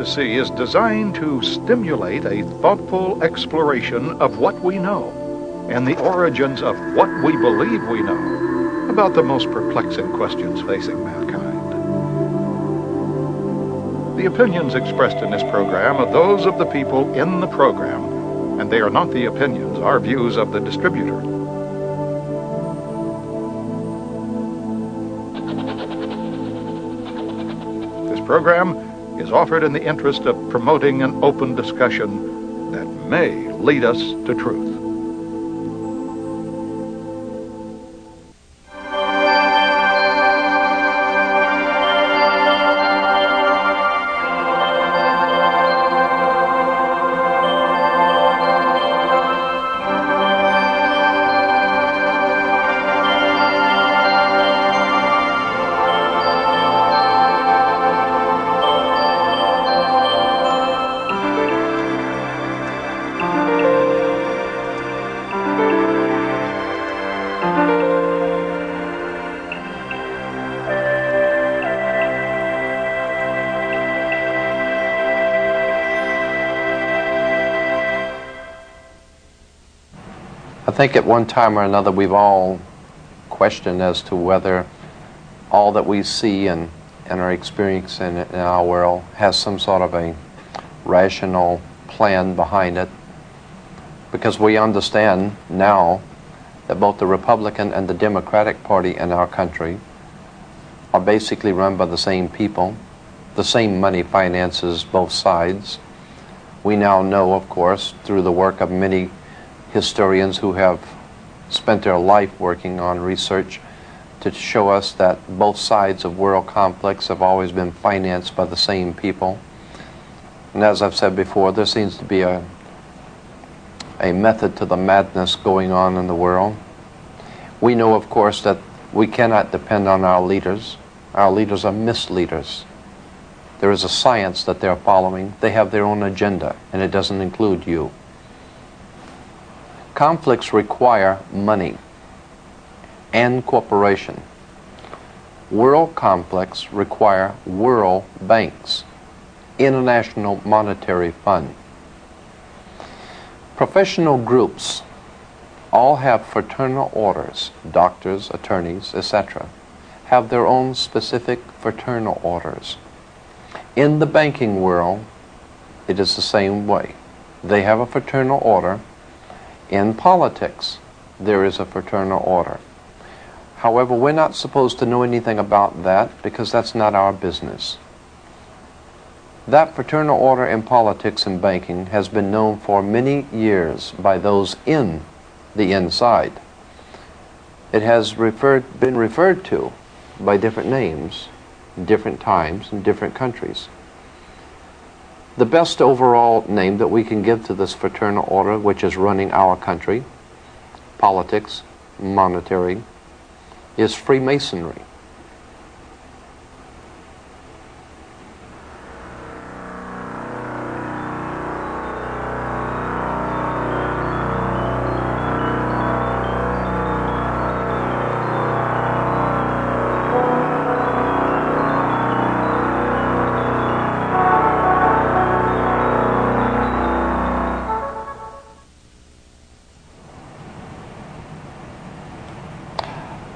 to see is designed to stimulate a thoughtful exploration of what we know and the origins of what we believe we know about the most perplexing questions facing mankind. The opinions expressed in this program are those of the people in the program, and they are not the opinions or views of the distributor. This program is offered in the interest of promoting an open discussion that may lead us to truth. I think at one time or another we've all questioned as to whether all that we see and are experiencing in our world has some sort of a rational plan behind it, because we understand now that both the Republican and the Democratic Party in our country are basically run by the same people. The same money finances both sides. We now know, of course, through the work of many historians who have spent their life working on research to show us that both sides of world conflicts have always been financed by the same people. And as I've said before, there seems to be a method to the madness going on in the world. We know, of course, that we cannot depend on our leaders. Our leaders are misleaders. There is a science that they're following. They have their own agenda, and it doesn't include you. Conflicts require money and cooperation. World conflicts require world banks, International Monetary Fund. Professional groups all have fraternal orders. Doctors, attorneys, etc. have their own specific fraternal orders. In the banking world, it is the same way. They have a fraternal order. In politics, there is a fraternal order. However, we're not supposed to know anything about that because that's not our business. That fraternal order in politics and banking has been known for many years by those in the inside. It has been referred to by different names, different times, in different countries. The best overall name that we can give to this fraternal order, which is running our country, politics, monetary, is Freemasonry.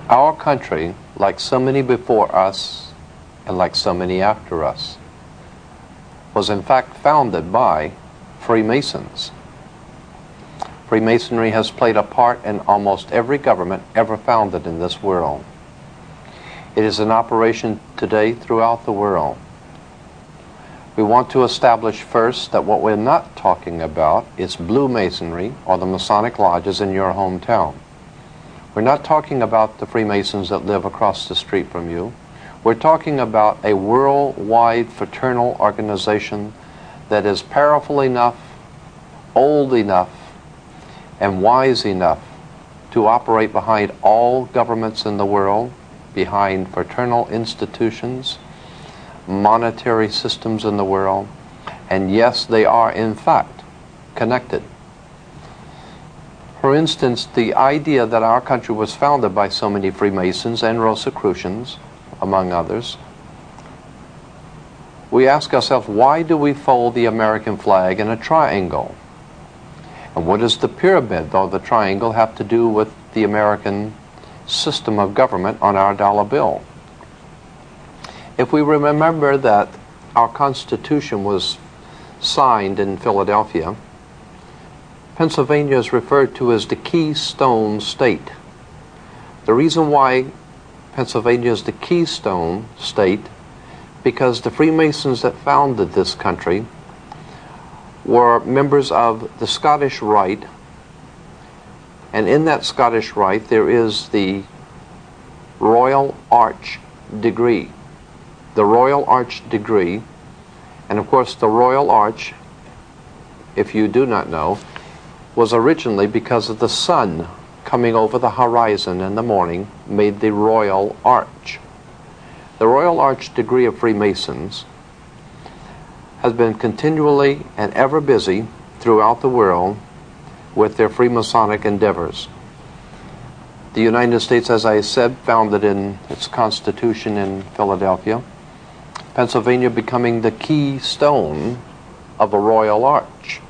Our country, like so many before us, and like so many after us, was in fact founded by Freemasons. Freemasonry has played a part in almost every government ever founded in this world. It is in operation today throughout the world. We want to establish first that what we're not talking about is Blue Masonry or the Masonic lodges in your hometown. We're not talking about the Freemasons that live across the street from you. We're talking about a worldwide fraternal organization that is powerful enough, old enough, and wise enough to operate behind all governments in the world, behind fraternal institutions, monetary systems in the world, and yes, they are in fact connected. For instance, the idea that our country was founded by so many Freemasons and Rosicrucians, among others, we ask ourselves, why do we fold the American flag in a triangle? And what does the pyramid or the triangle have to do with the American system of government on our dollar bill? If we remember that our Constitution was signed in Philadelphia, Pennsylvania is referred to as the Keystone State. The reason why Pennsylvania is the Keystone State, because the Freemasons that founded this country were members of the Scottish Rite, and in that Scottish Rite there is the Royal Arch degree. The Royal Arch degree, and of course the Royal Arch, if you do not know, was originally because of the sun coming over the horizon in the morning made the Royal Arch. The Royal Arch degree of Freemasons has been continually and ever busy throughout the world with their Freemasonic endeavors. The United States, as I said, founded in its Constitution in Philadelphia. Pennsylvania becoming the keystone of a Royal Arch.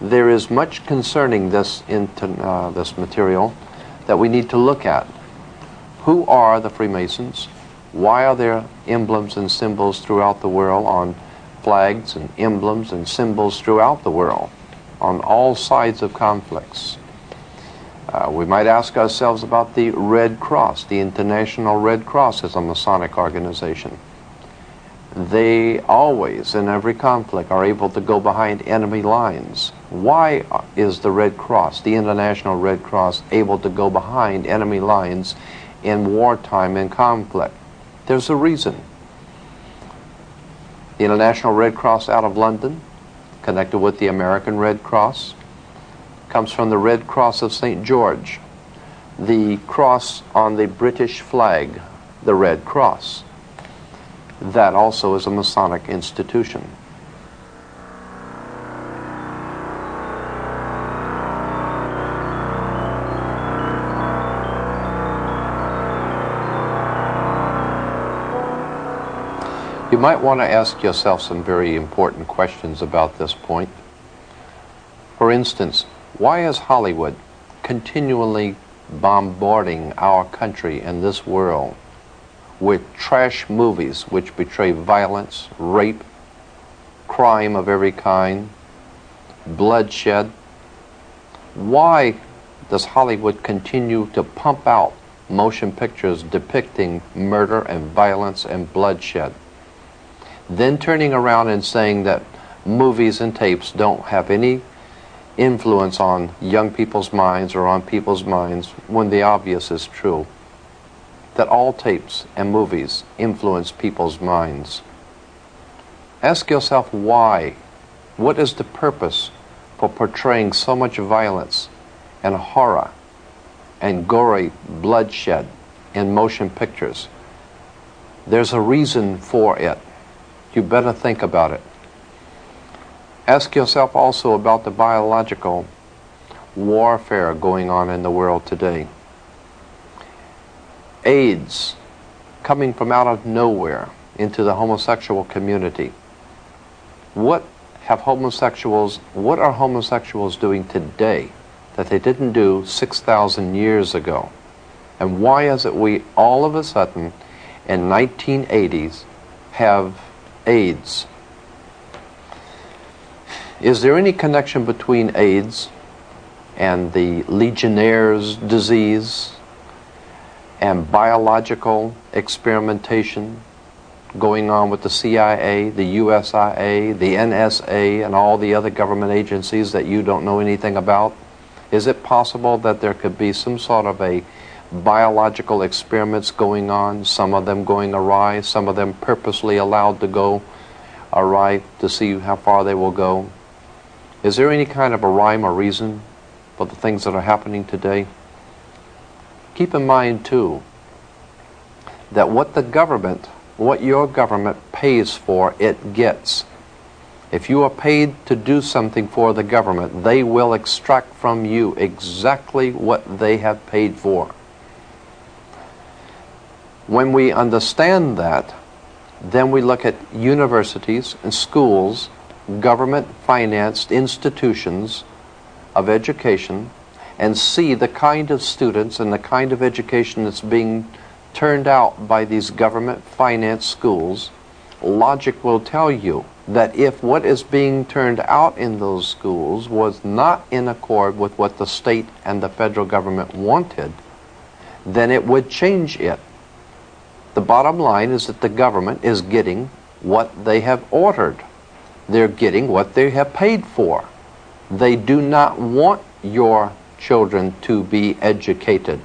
There is much concerning this material that we need to look at. Who are the Freemasons? Why are there emblems and symbols throughout the world on flags and emblems and symbols throughout the world on all sides of conflicts? We might ask ourselves about the Red Cross. The International Red Cross is a Masonic organization. They always, in every conflict, are able to go behind enemy lines. Why is the Red Cross, the International Red Cross, able to go behind enemy lines in wartime and conflict? There's a reason. The International Red Cross out of London, connected with the American Red Cross, comes from the Red Cross of St. George, the cross on the British flag, the Red Cross. That also is a Masonic institution. You might want to ask yourself some very important questions about this point. For instance, why is Hollywood continually bombarding our country and this world with trash movies which portray violence, rape, crime of every kind, bloodshed? Why does Hollywood continue to pump out motion pictures depicting murder and violence and bloodshed, then turning around and saying that movies and tapes don't have any influence on young people's minds or on people's minds, when the obvious is true, that all tapes and movies influence people's minds? Ask yourself why. What is the purpose for portraying so much violence and horror and gory bloodshed in motion pictures? There's a reason for it. You better think about it. Ask yourself also about the biological warfare going on in the world today. AIDS coming from out of nowhere into the homosexual community. What are homosexuals doing today that they didn't do 6,000 years ago? And why is it we all of a sudden in 1980s have AIDS? Is there any connection between AIDS and the Legionnaire's disease and biological experimentation going on with the CIA, the USIA, the NSA, and all the other government agencies that you don't know anything about? Is it possible that there could be some sort of a biological experiments going on, some of them going awry, some of them purposely allowed to go awry to see how far they will go? Is there any kind of a rhyme or reason for the things that are happening today? Keep in mind too that what your government pays for, it gets. If you are paid to do something for the government, they will extract from you exactly what they have paid for. When we understand that, Then we look at universities and schools, government-financed institutions of education, and see the kind of students and the kind of education that's being turned out by these government-financed schools. Logic will tell you that if what is being turned out in those schools was not in accord with what the state and the federal government wanted, then it would change it. The bottom line is that the government is getting what they have ordered. They're getting what they have paid for. They do not want your children to be educated.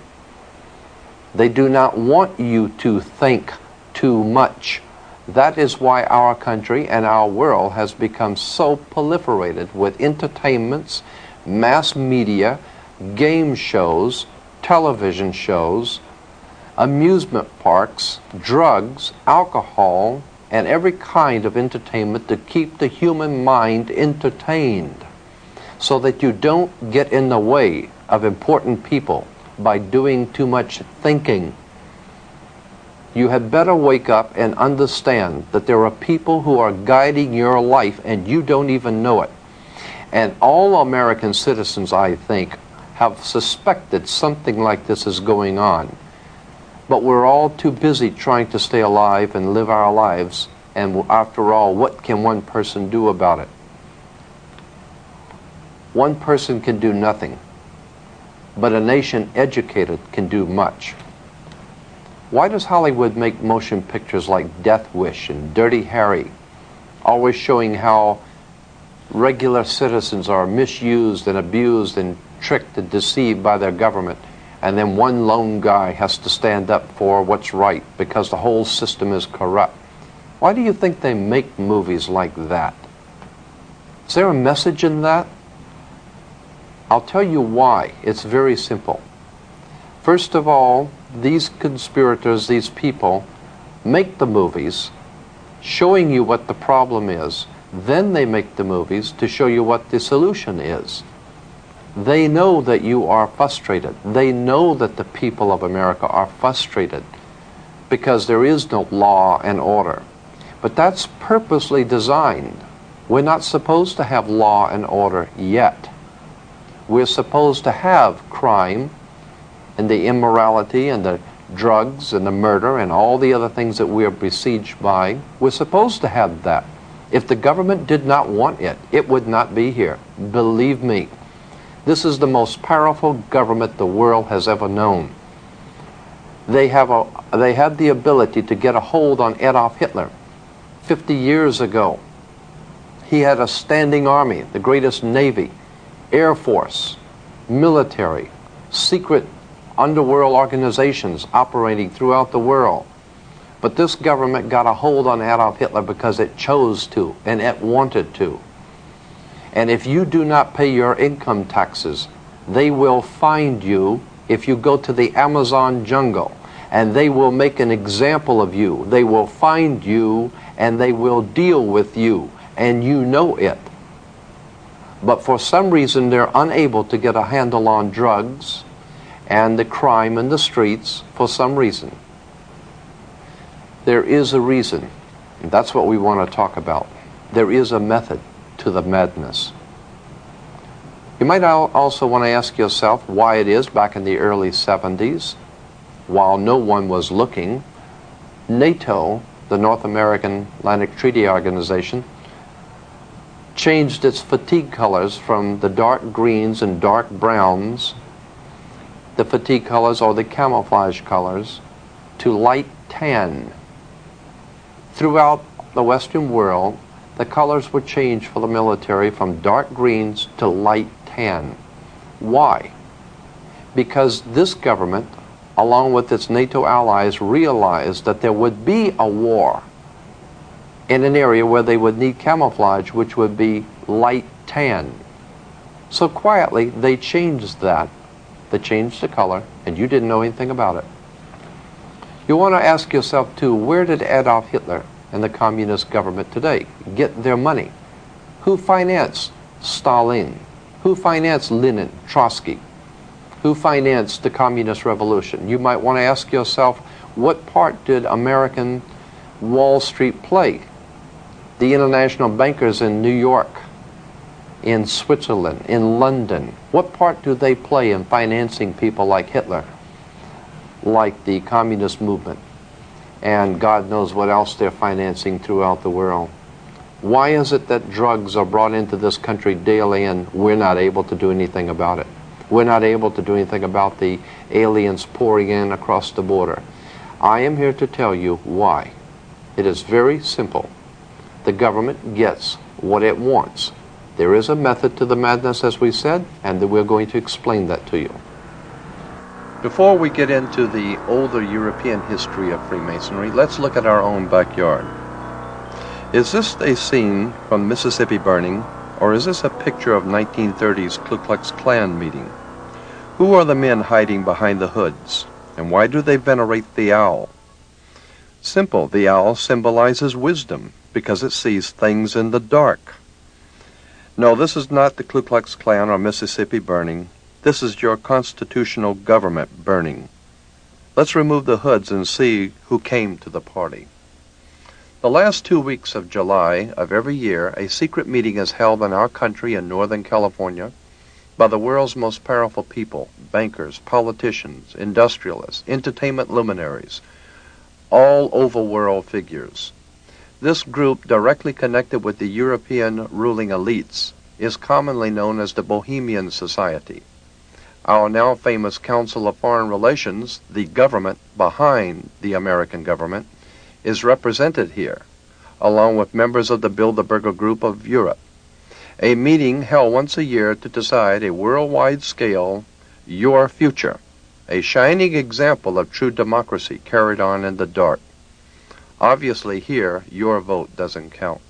They do not want you to think too much. That is why our country and our world has become so proliferated with entertainments, mass media, game shows, television shows, amusement parks, drugs, alcohol, and every kind of entertainment to keep the human mind entertained, so that you don't get in the way of important people by doing too much thinking. You had better wake up and understand that there are people who are guiding your life and you don't even know it. And all American citizens, I think, have suspected something like this is going on. But we're all too busy trying to stay alive and live our lives. And after all, what can one person do about it? One person can do nothing, but a nation educated can do much. Why does Hollywood make motion pictures like Death Wish and Dirty Harry, always showing how regular citizens are misused and abused and tricked and deceived by their government, and then one lone guy has to stand up for what's right because the whole system is corrupt? Why do you think they make movies like that? Is there a message in that? I'll tell you why. It's very simple. First of all, these conspirators, these people, make the movies showing you what the problem is. Then they make the movies to show you what the solution is. They know that you are frustrated. They know that the people of America are frustrated because there is no law and order. But that's purposely designed. We're not supposed to have law and order yet. We're supposed to have crime and the immorality and the drugs and the murder and all the other things that we are besieged by. We're supposed to have that. If the government did not want it, it would not be here. Believe me. This is the most powerful government the world has ever known. They had the ability to get a hold on Adolf Hitler 50 years ago. He had a standing army, the greatest navy, air force, military, secret underworld organizations operating throughout the world. But this government got a hold on Adolf Hitler because it chose to and it wanted to. And if you do not pay your income taxes, they will find you if you go to the Amazon jungle, and they will make an example of you. They will find you and they will deal with you, and you know it. But for some reason they're unable to get a handle on drugs and the crime in the streets for some reason. There is a reason, and that's what we want to talk about. There is a method to the madness. You might also want to ask yourself why it is back in the early 70s, while no one was looking, NATO, the North American Atlantic Treaty Organization, changed its fatigue colors from the dark greens and dark browns, the fatigue colors or the camouflage colors, to light tan. Throughout the Western world, the colors were changed for the military from dark greens to light tan. Why? Because this government, along with its NATO allies, realized that there would be a war in an area where they would need camouflage, which would be light tan. So quietly, they changed that. They changed the color, and you didn't know anything about it. You want to ask yourself, too, where did Adolf Hitler and the communist government today get their money? Who financed Stalin? Who financed Lenin, Trotsky? Who financed the communist revolution? You might want to ask yourself, what part did American Wall Street play? The international bankers in New York, in Switzerland, in London, what part do they play in financing people like Hitler, like the communist movement, and God knows what else they're financing throughout the world? Why is it that drugs are brought into this country daily and we're not able to do anything about it? We're not able to do anything about the aliens pouring in across the border. I am here to tell you why. It is very simple. The government gets what it wants. There is a method to the madness, as we said, and we're going to explain that to you. Before we get into the older European history of Freemasonry, let's look at our own backyard. Is this a scene from Mississippi burning, or is this a picture of 1930s Ku Klux Klan meeting? Who are the men hiding behind the hoods, and why do they venerate the owl? Simple, the owl symbolizes wisdom because it sees things in the dark. No, this is not the Ku Klux Klan or Mississippi burning. This is your constitutional government burning. Let's remove the hoods and see who came to the party. The last 2 weeks of July of every year, a secret meeting is held in our country in Northern California by the world's most powerful people, bankers, politicians, industrialists, entertainment luminaries, all overworld figures. This group, directly connected with the European ruling elites, is commonly known as the Bohemian Society. Our now famous Council of Foreign Relations, the government behind the American government, is represented here, along with members of the Bilderberger Group of Europe. A meeting held once a year to decide a worldwide scale, your future, a shining example of true democracy carried on in the dark. Obviously here, your vote doesn't count.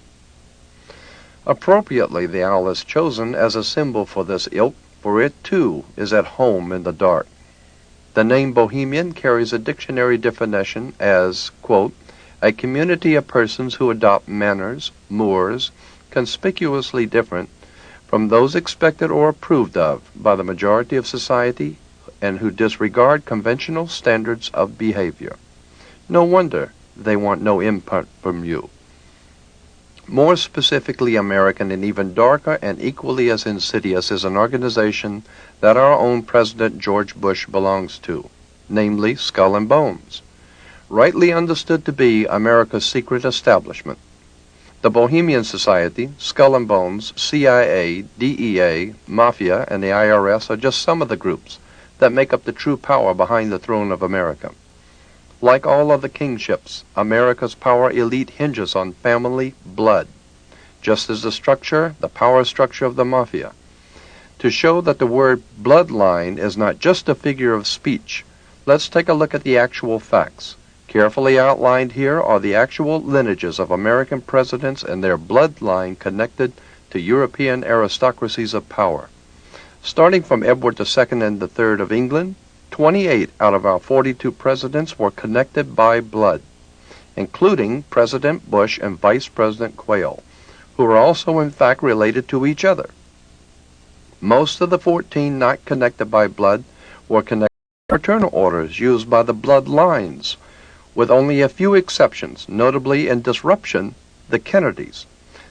Appropriately, the owl is chosen as a symbol for this ilk, for it too is at home in the dark. The name Bohemian carries a dictionary definition as, quote, a community of persons who adopt manners, mores, conspicuously different from those expected or approved of by the majority of society and who disregard conventional standards of behavior. No wonder they want no input from you. More specifically American and even darker and equally as insidious is an organization that our own President George Bush belongs to, namely Skull and Bones, rightly understood to be America's secret establishment. The Bohemian Society, Skull and Bones, CIA, DEA, Mafia, and the IRS are just some of the groups that make up the true power behind the throne of America. Like all other kingships, America's power elite hinges on family blood, just as the power structure of the Mafia. To show that the word bloodline is not just a figure of speech, let's take a look at the actual facts. Carefully outlined here are the actual lineages of American presidents and their bloodline connected to European aristocracies of power. Starting from Edward II and III of England, 28 out of our 42 presidents were connected by blood, including President Bush and Vice President Quayle, who are also in fact related to each other. Most of the 14 not connected by blood were connected by fraternal orders used by the bloodlines, with only a few exceptions, notably in disruption, the Kennedys,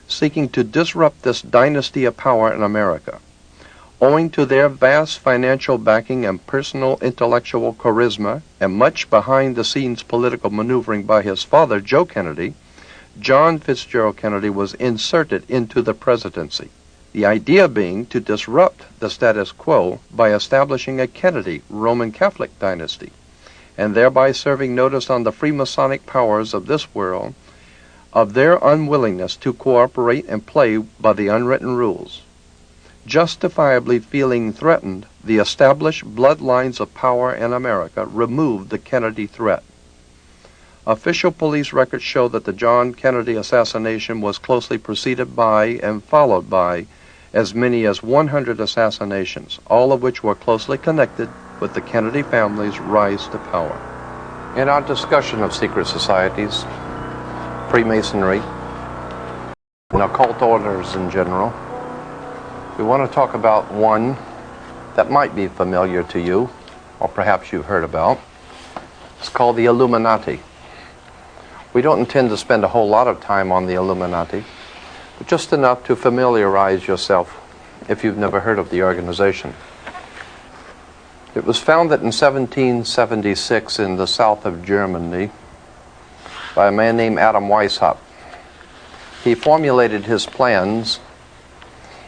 seeking to disrupt this dynasty of power in America. Owing to their vast financial backing and personal intellectual charisma and much behind-the-scenes political maneuvering by his father, Joe Kennedy, John Fitzgerald Kennedy was inserted into the presidency, the idea being to disrupt the status quo by establishing a Kennedy Roman Catholic dynasty, and thereby serving notice on the Freemasonic powers of this world of their unwillingness to cooperate and play by the unwritten rules. Justifiably feeling threatened, the established bloodlines of power in America removed the Kennedy threat. Official police records show that the John Kennedy assassination was closely preceded by and followed by as many as 100 assassinations, all of which were closely connected with the Kennedy family's rise to power. In our discussion of secret societies, Freemasonry, and occult orders in general, we want to talk about one that might be familiar to you, or perhaps you've heard about. It's called the Illuminati. We don't intend to spend a whole lot of time on the Illuminati, but just enough to familiarize yourself if you've never heard of the organization. It was founded in 1776 in the south of Germany by a man named Adam Weishaupt. He formulated his plans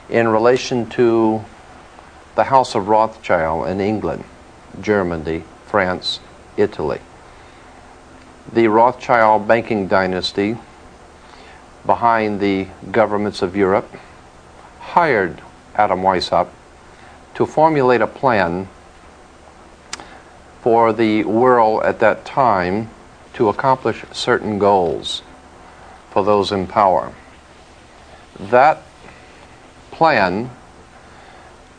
in relation to the House of Rothschild in England, Germany, France, Italy. The Rothschild banking dynasty behind the governments of Europe hired Adam Weishaupt to formulate a plan for the world at that time to accomplish certain goals for those in power. That plan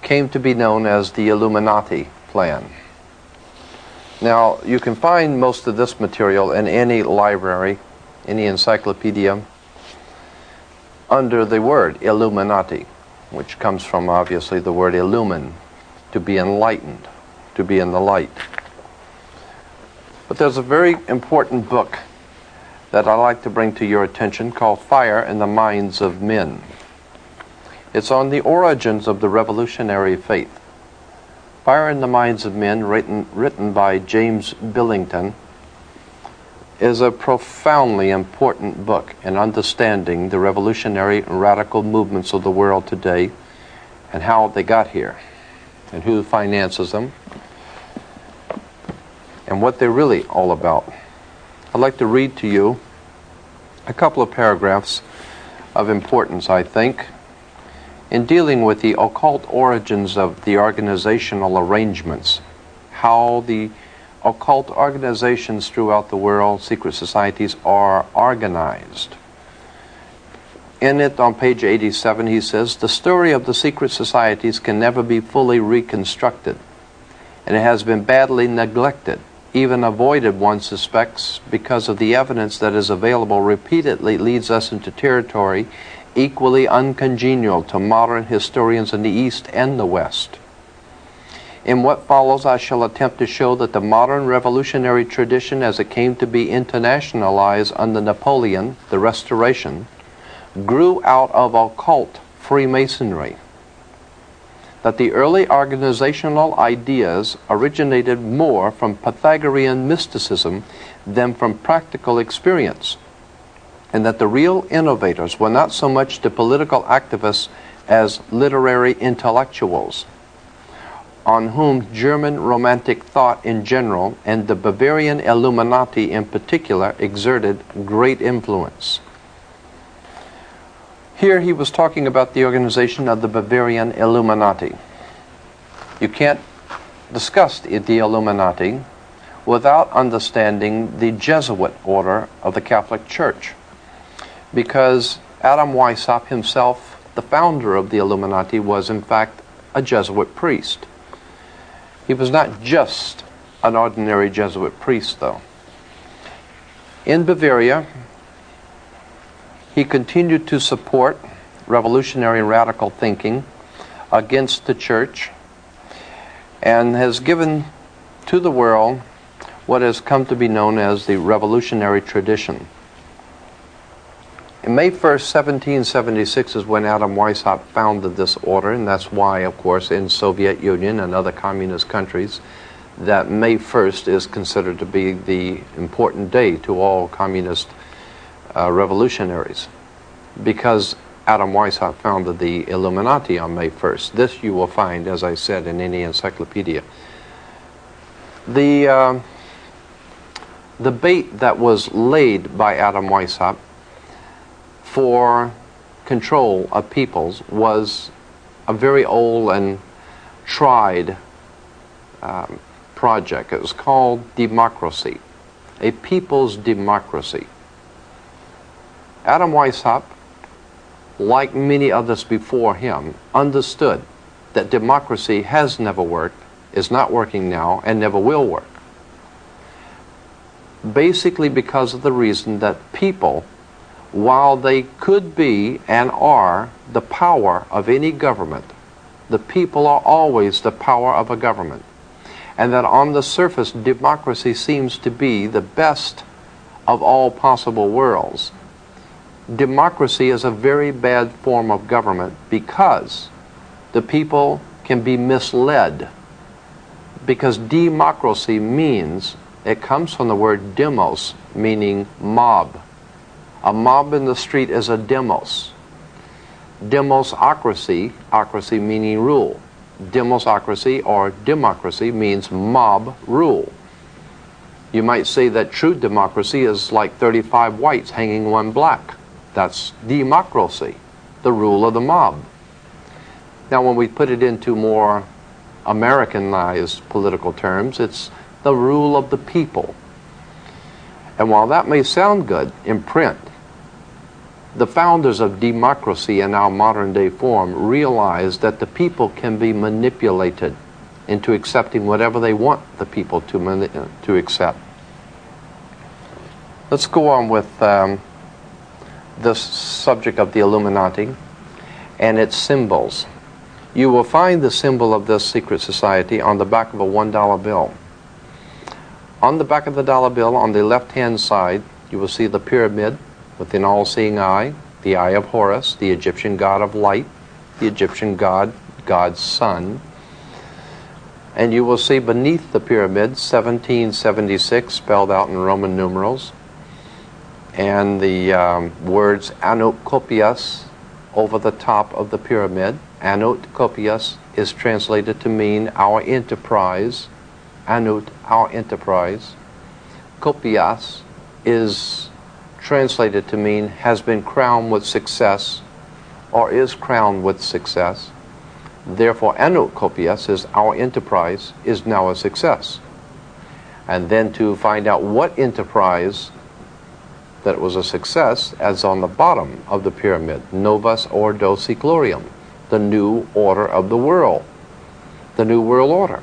came to be known as the Illuminati plan. Now, you can find most of this material in any library, any encyclopedia, under the word Illuminati, which comes from obviously the word illumine, to be enlightened, to be in the light. But there's a very important book that I'd like to bring to your attention called Fire in the Minds of Men. It's on the origins of the revolutionary faith. Fire in the Minds of Men, written by James Billington, is a profoundly important book in understanding the revolutionary and radical movements of the world today and how they got here and who finances them and what they're really all about. I'd like to read to you a couple of paragraphs of importance, I think, in dealing with the occult origins of the organizational arrangements, how the occult organizations throughout the world, secret societies, are organized. In it, on page 87, he says, "The story of the secret societies can never be fully reconstructed, and it has been badly neglected, even avoided, one suspects, because of the evidence that is available repeatedly leads us into territory equally uncongenial to modern historians in the East and the West. In what follows, I shall attempt to show that the modern revolutionary tradition as it came to be internationalized under Napoleon, the Restoration, grew out of occult Freemasonry, that the early organizational ideas originated more from Pythagorean mysticism than from practical experience, and that the real innovators were not so much the political activists as literary intellectuals, on whom German Romantic thought in general and the Bavarian Illuminati in particular exerted great influence." Here he was talking about the organization of the Bavarian Illuminati. You can't discuss the Illuminati without understanding the Jesuit order of the Catholic Church, because Adam Weishaupt himself, the founder of the Illuminati, was in fact a Jesuit priest. He was not just an ordinary Jesuit priest, though. In Bavaria, he continued to support revolutionary and radical thinking against the church and has given to the world what has come to be known as the revolutionary tradition. In May 1st, 1776 is when Adam Weishaupt founded this order, and that's why, of course, in Soviet Union and other communist countries, that May 1st is considered to be the important day to all communist revolutionaries, because Adam Weishaupt founded the Illuminati on May 1st. This you will find, as I said, in any encyclopedia. The bait that was laid by Adam Weishaupt for control of peoples was a very old and tried project. It was called democracy, a people's democracy. Adam Weishaupt, like many others before him, understood that democracy has never worked, is not working now, and never will work. Basically because of the reason that people, while they could be and are the power of any government, the people are always the power of a government. And that on the surface, democracy seems to be the best of all possible worlds. Democracy is a very bad form of government because the people can be misled. Because democracy means, it comes from the word demos, meaning mob. A mob in the street is a demos. Demosocracy, ocracy meaning rule. Demosocracy or democracy means mob rule. You might say that true democracy is like 35 whites hanging one black. That's democracy, the rule of the mob. Now when we put it into more Americanized political terms, it's the rule of the people. And while that may sound good in print, the founders of democracy in our modern day form realized that the people can be manipulated into accepting whatever they want the people to accept. Let's go on with this subject of the Illuminati and its symbols. You will find the symbol of this secret society on the back of a $1 bill. On the back of the dollar bill, on the left-hand side, you will see the pyramid with an all-seeing eye, the eye of Horus, the Egyptian god of light, the Egyptian god, God's son. And you will see beneath the pyramid 1776 spelled out in Roman numerals, and the words Anokopias over the top of the pyramid. Anokopias is translated to mean our enterprise. Anut, our enterprise. Kopias is translated to mean has been crowned with success or is crowned with success. Therefore, Anokopias is our enterprise is now a success. And then to find out what enterprise that was a success, as on the bottom of the pyramid, Novus Ordo Seclorum, the new order of the world, the new world order.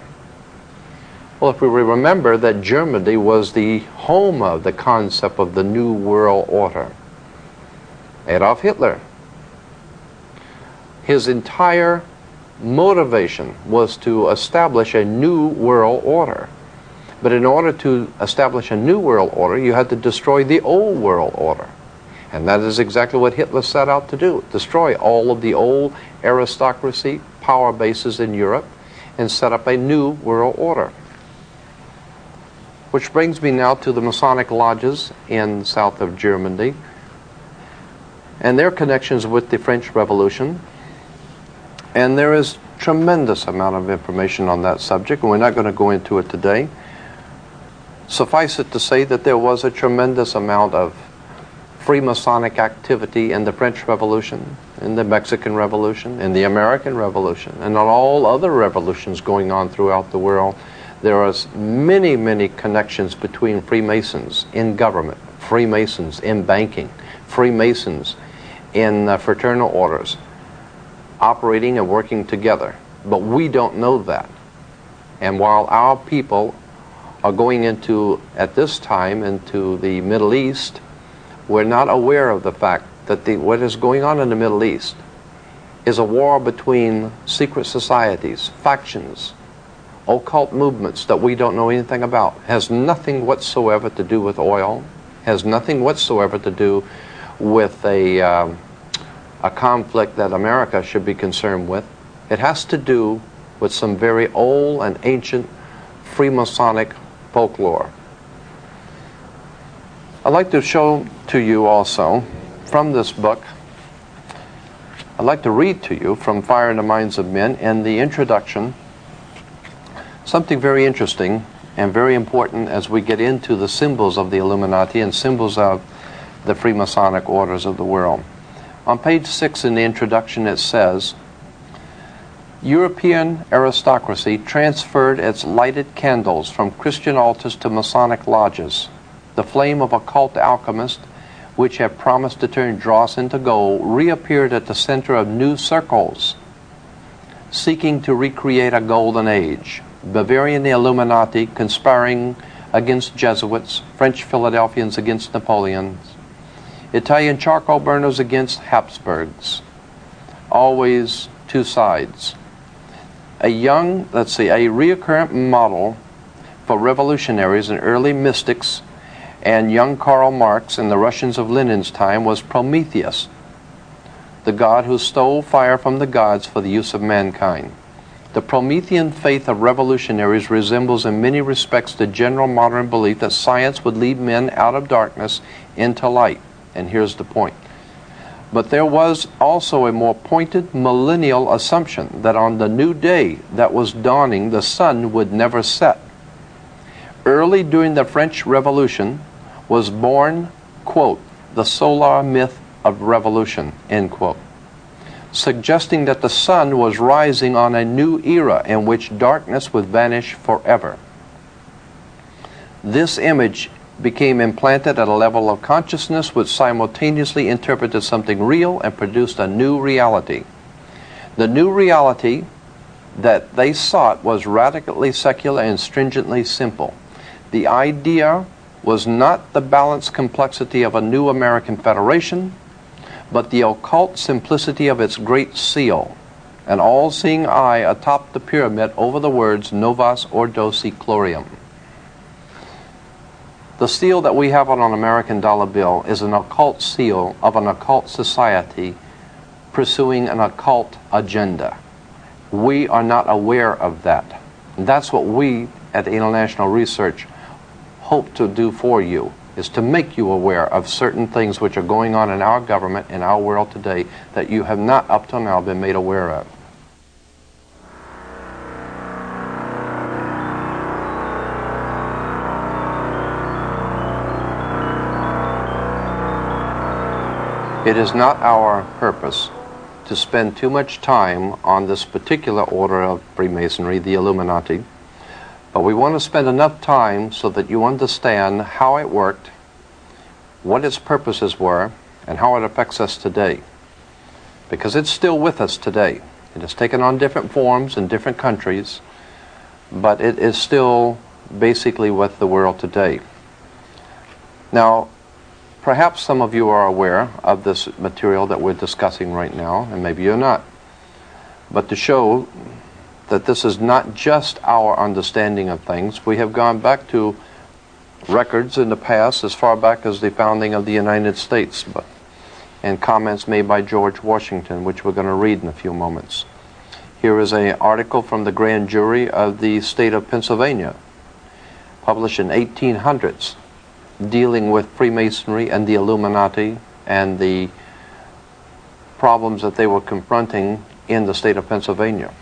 Well, if we remember that Germany was the home of the concept of the new world order, Adolf Hitler, his entire motivation was to establish a new world order. But in order to establish a new world order, you had to destroy the old world order. And that is exactly what Hitler set out to do, destroy all of the old aristocracy, power bases in Europe, and set up a new world order. Which brings me now to the Masonic lodges in south of Germany and their connections with the French Revolution. And there is tremendous amount of information on that subject, and we're not going to go into it today. Suffice it to say that there was a tremendous amount of Freemasonic activity in the French Revolution, in the Mexican Revolution, in the American Revolution, and on all other revolutions going on throughout the world. There are many, many connections between Freemasons in government, Freemasons in banking, Freemasons in fraternal orders, operating and working together. But we don't know that. And while our people are going into, at this time, into the Middle East, we're not aware of the fact that what is going on in the Middle East is a war between secret societies, factions, occult movements that we don't know anything about. Has nothing whatsoever to do with oil, has nothing whatsoever to do with a conflict that America should be concerned with. It has to do with some very old and ancient Freemasonic folklore. I'd like to show to you also from this book, I'd like to read to you from Fire in the Minds of Men in the introduction, something very interesting and very important as we get into the symbols of the Illuminati and symbols of the Freemasonic orders of the world. On page 6 in the introduction it says, European aristocracy transferred its lighted candles from Christian altars to Masonic lodges. The flame of occult alchemists, which have promised to turn dross into gold, reappeared at the center of new circles, seeking to recreate a golden age. Bavarian Illuminati conspiring against Jesuits, French Philadelphians against Napoleons, Italian charcoal burners against Habsburgs. Always two sides. A reoccurrent model for revolutionaries and early mystics And young Karl Marx in the Russians of Lenin's time was Prometheus, the god who stole fire from the gods for the use of mankind. The Promethean faith of revolutionaries resembles in many respects the general modern belief that science would lead men out of darkness into light. And here's the point. But there was also a more pointed millennial assumption that on the new day that was dawning, the sun would never set. Early during the French Revolution was born, quote, the solar myth of revolution, end quote, suggesting that the sun was rising on a new era in which darkness would vanish forever. This image became implanted at a level of consciousness which simultaneously interpreted something real and produced a new reality. The new reality that they sought was radically secular and stringently simple. The idea was not the balanced complexity of a new American federation, but the occult simplicity of its great seal, an all-seeing eye atop the pyramid over the words Novus Ordo Seclorum. The seal that we have on an American dollar bill is an occult seal of an occult society pursuing an occult agenda. We are not aware of that. And that's what we at International Research hope to do for you, is to make you aware of certain things which are going on in our government, in our world today, that you have not up till now been made aware of. It is not our purpose to spend too much time on this particular order of Freemasonry, the Illuminati, but we want to spend enough time so that you understand how it worked, what its purposes were, and how it affects us today. Because it's still with us today. It has taken on different forms in different countries, but it is still basically with the world today. Now, perhaps some of you are aware of this material that we're discussing right now, and maybe you're not. But to show that this is not just our understanding of things, we have gone back to records in the past as far back as the founding of the United States, and comments made by George Washington, which we're going to read in a few moments. Here is an article from the grand jury of the state of Pennsylvania, published in 1800s, dealing with Freemasonry and the Illuminati and the problems that they were confronting in the state of Pennsylvania.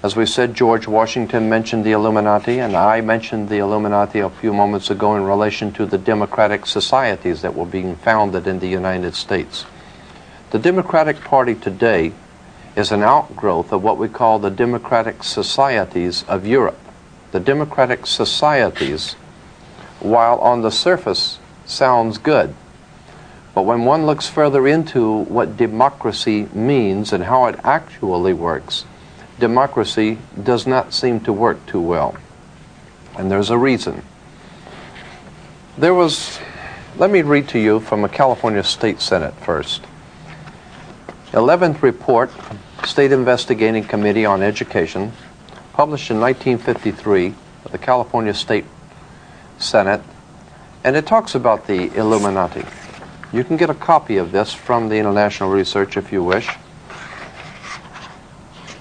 As we said, George Washington mentioned the Illuminati, and I mentioned the Illuminati a few moments ago in relation to the democratic societies that were being founded in the United States. The Democratic Party today is an outgrowth of what we call the democratic societies of Europe. The democratic societies, while on the surface sounds good, but when one looks further into what democracy means and how it actually works, democracy does not seem to work too well. And there's a reason. Let me read to you from a California State Senate first. 11th Report, State Investigating Committee on Education, published in 1953 by the California State Senate, and it talks about the Illuminati. You can get a copy of this from the International Research if you wish.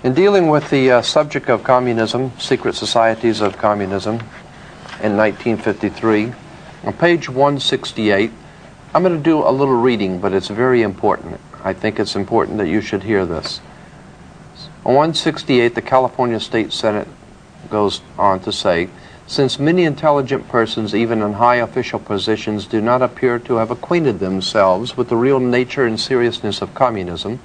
In dealing with the subject of communism, secret societies of communism, in 1953, on page 168, I'm going to do a little reading, but it's very important. I think it's important that you should hear this. On 168, the California State Senate goes on to say, since many intelligent persons, even in high official positions, do not appear to have acquainted themselves with the real nature and seriousness of communism,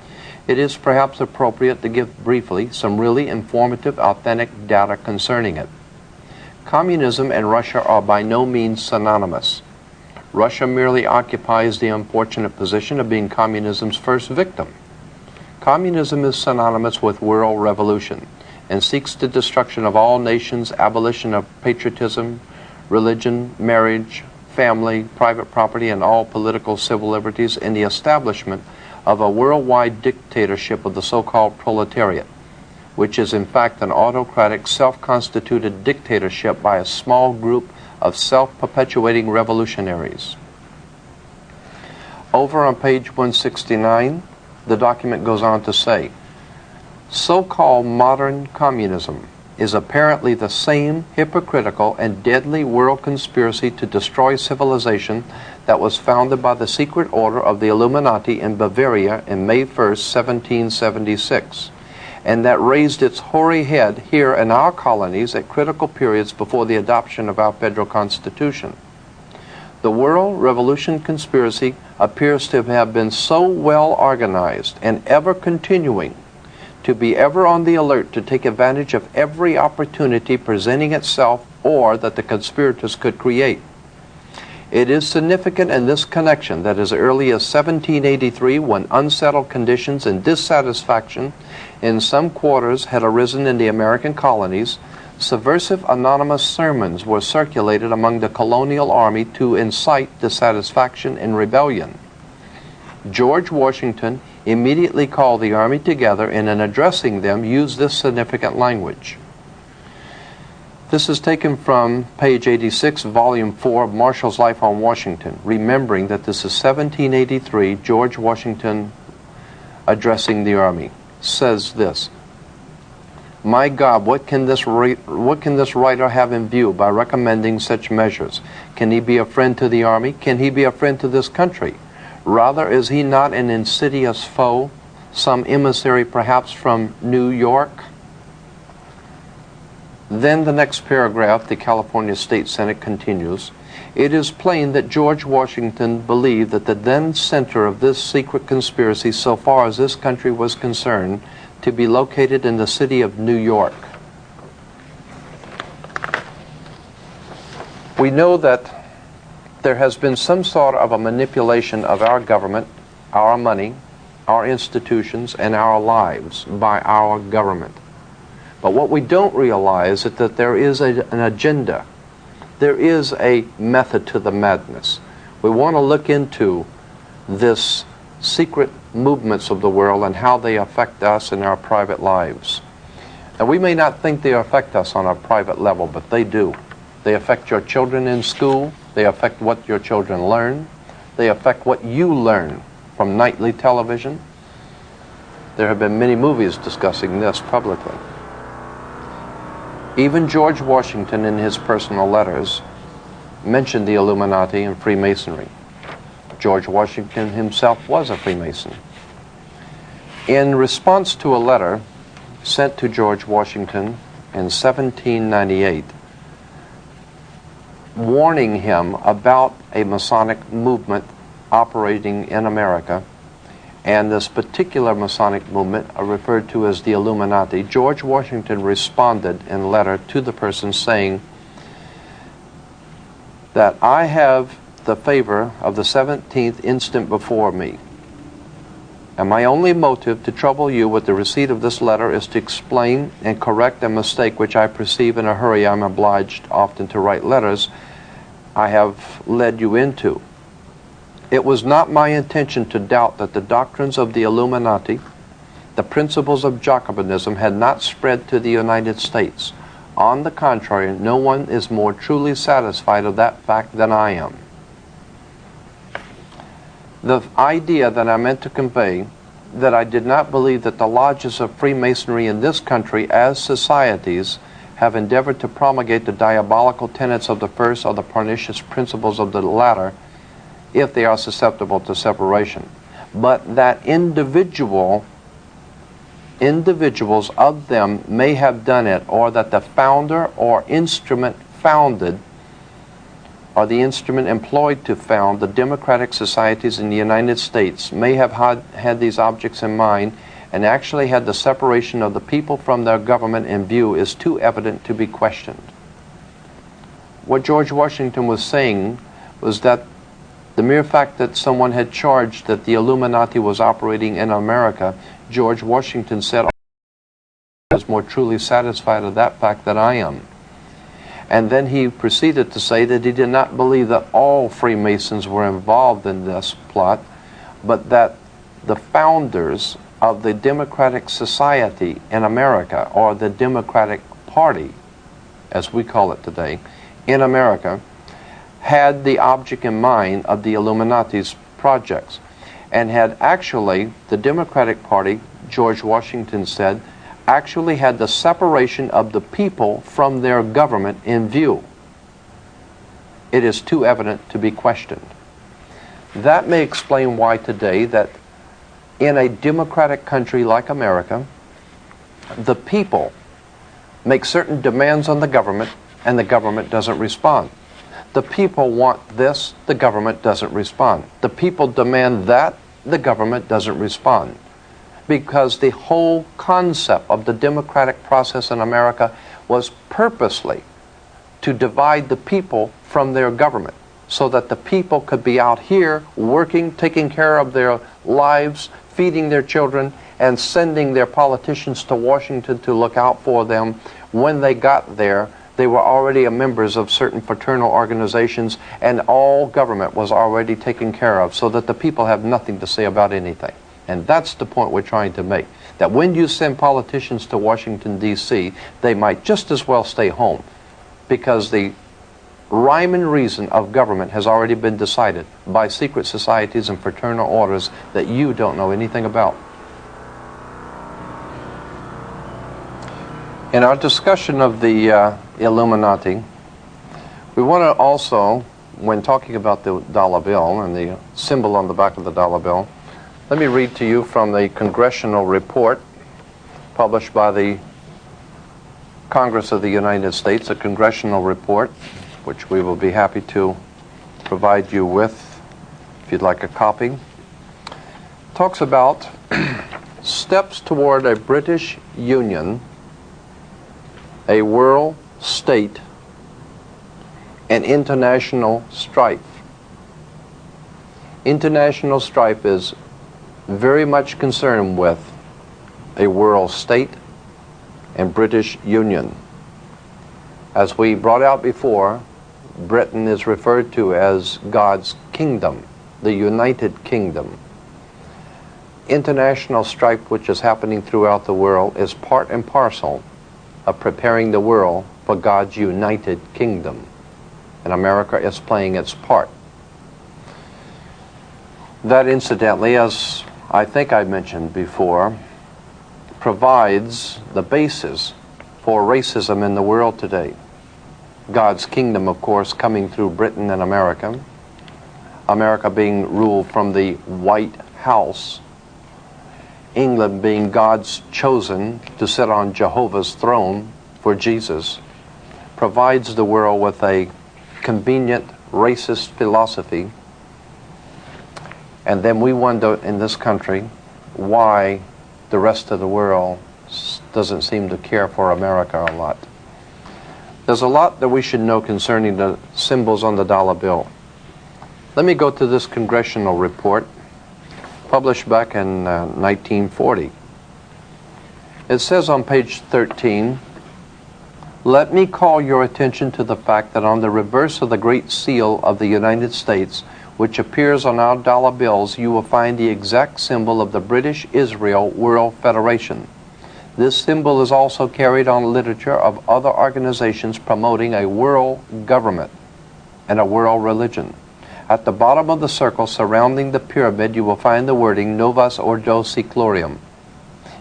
it is perhaps appropriate to give briefly some really informative, authentic data concerning it. Communism and Russia are by no means synonymous. Russia merely occupies the unfortunate position of being communism's first victim. Communism is synonymous with world revolution and seeks the destruction of all nations, abolition of patriotism, religion, marriage, family, private property, and all political civil liberties, and the establishment of a worldwide dictatorship of the so-called proletariat, which is in fact an autocratic, self-constituted dictatorship by a small group of self-perpetuating revolutionaries. Over on page 169, the document goes on to say, so-called modern communism is apparently the same hypocritical and deadly world conspiracy to destroy civilization that was founded by the secret order of the Illuminati in Bavaria in May 1st, 1776, and that raised its hoary head here in our colonies at critical periods before the adoption of our federal Constitution. The world revolution conspiracy appears to have been so well organized and ever continuing to be ever on the alert to take advantage of every opportunity presenting itself or that the conspirators could create. It is significant in this connection that as early as 1783, when unsettled conditions and dissatisfaction in some quarters had arisen in the American colonies, subversive anonymous sermons were circulated among the colonial army to incite dissatisfaction and rebellion. George Washington immediately called the army together and in addressing them used this significant language. This is taken from page 86, volume 4 of Marshall's Life on Washington, remembering that this is 1783, George Washington addressing the army, says this, "My God, what can this writer have in view by recommending such measures? Can he be a friend to the army? Can he be a friend to this country? Rather, is he not an insidious foe, some emissary perhaps from New York?" Then the next paragraph, the California State Senate continues, "It is plain that George Washington believed that the then center of this secret conspiracy, so far as this country was concerned, to be located in the city of New York." We know that there has been some sort of a manipulation of our government, our money, our institutions, and our lives by our government. But what we don't realize is that there is an agenda. There is a method to the madness. We want to look into this secret movements of the world and how they affect us in our private lives. And we may not think they affect us on a private level, but they do. They affect your children in school. They affect what your children learn. They affect what you learn from nightly television. There have been many movies discussing this publicly. Even George Washington, in his personal letters, mentioned the Illuminati and Freemasonry. George Washington himself was a Freemason. In response to a letter sent to George Washington in 1798, warning him about a Masonic movement operating in America, and this particular Masonic movement are referred to as the Illuminati, George Washington responded in a letter to the person saying that I have the favor of the 17th instant before me, and my only motive to trouble you with the receipt of this letter is to explain and correct a mistake which I perceive in a hurry I am obliged often to write letters I have led you into. It was not my intention to doubt that the doctrines of the Illuminati, the principles of Jacobinism, had not spread to the United States. On the contrary, no one is more truly satisfied of that fact than I am. The idea that I meant to convey, that I did not believe that the lodges of Freemasonry in this country as societies have endeavored to promulgate the diabolical tenets of the first or the pernicious principles of the latter, if they are susceptible to separation, but that individuals of them may have done it, or that the founder or instrument founded, or the instrument employed to found the democratic societies in the United States may have had these objects in mind and actually had the separation of the people from their government in view is too evident to be questioned. What George Washington was saying was that the mere fact that someone had charged that the Illuminati was operating in America, George Washington said, I was more truly satisfied of that fact than I am. And then he proceeded to say that he did not believe that all Freemasons were involved in this plot, but that the founders of the Democratic Society in America, or the Democratic Party, as we call it today, in America, had the object in mind of the Illuminati's projects, and had actually, the Democratic Party, George Washington said, actually had the separation of the people from their government in view. It is too evident to be questioned. That may explain why today that in a democratic country like America, the people make certain demands on the government and the government doesn't respond. The people want this, the government doesn't respond. The people demand that, the government doesn't respond. Because the whole concept of the democratic process in America was purposely to divide the people from their government, so that the people could be out here working, taking care of their lives, feeding their children, and sending their politicians to Washington to look out for them. When they got there, they were already members of certain fraternal organizations, and all government was already taken care of, so that the people have nothing to say about anything. And that's the point we're trying to make, that when you send politicians to Washington, D.C., they might just as well stay home, because the rhyme and reason of government has already been decided by secret societies and fraternal orders that you don't know anything about. In our discussion of the Illuminati, we want to also, when talking about the dollar bill and the symbol on the back of the dollar bill, let me read to you from the congressional report published by the Congress of the United States, a congressional report which we will be happy to provide you with if you'd like a copy. Talks about steps toward a British Union, a world state, and international strife. International strife is very much concerned with a world state and British Union. As we brought out before, Britain is referred to as God's kingdom, the United Kingdom. International strife, which is happening throughout the world, is part and parcel of preparing the world for God's united kingdom. And America is playing its part. That, incidentally, as I think I mentioned before, provides the basis for racism in the world today. God's kingdom, of course, coming through Britain and America. America being ruled from the White House. England being God's chosen to sit on Jehovah's throne for Jesus, provides the world with a convenient racist philosophy. And then we wonder in this country why the rest of the world doesn't seem to care for America a lot. There's a lot that we should know concerning the symbols on the dollar bill. Let me go to this congressional report published back in 1940. It says on page 13, "Let me call your attention to the fact that on the reverse of the Great Seal of the United States, which appears on our dollar bills, you will find the exact symbol of the British Israel World Federation. This symbol is also carried on literature of other organizations promoting a world government and a world religion. At the bottom of the circle surrounding the pyramid, you will find the wording Novus Ordo Seclorum.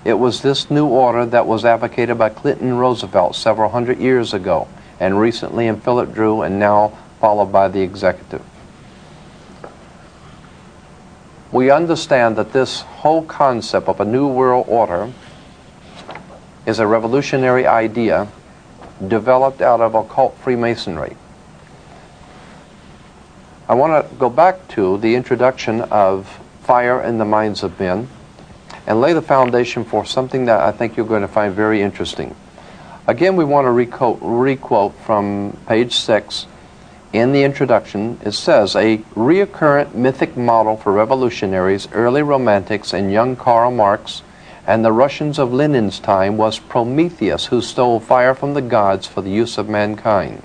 It was this new order that was advocated by Clinton Roosevelt several hundred years ago, and recently in Philip Drew, and now followed by the executive." We understand that this whole concept of a new world order is a revolutionary idea developed out of occult Freemasonry. I want to go back to the introduction of fire in the minds of men and lay the foundation for something that I think you're going to find very interesting. Again, we want to requote from page 6. In the introduction, it says, "A reoccurrent mythic model for revolutionaries, early romantics, and young Karl Marx, and the Russians of Lenin's time was Prometheus, who stole fire from the gods for the use of mankind.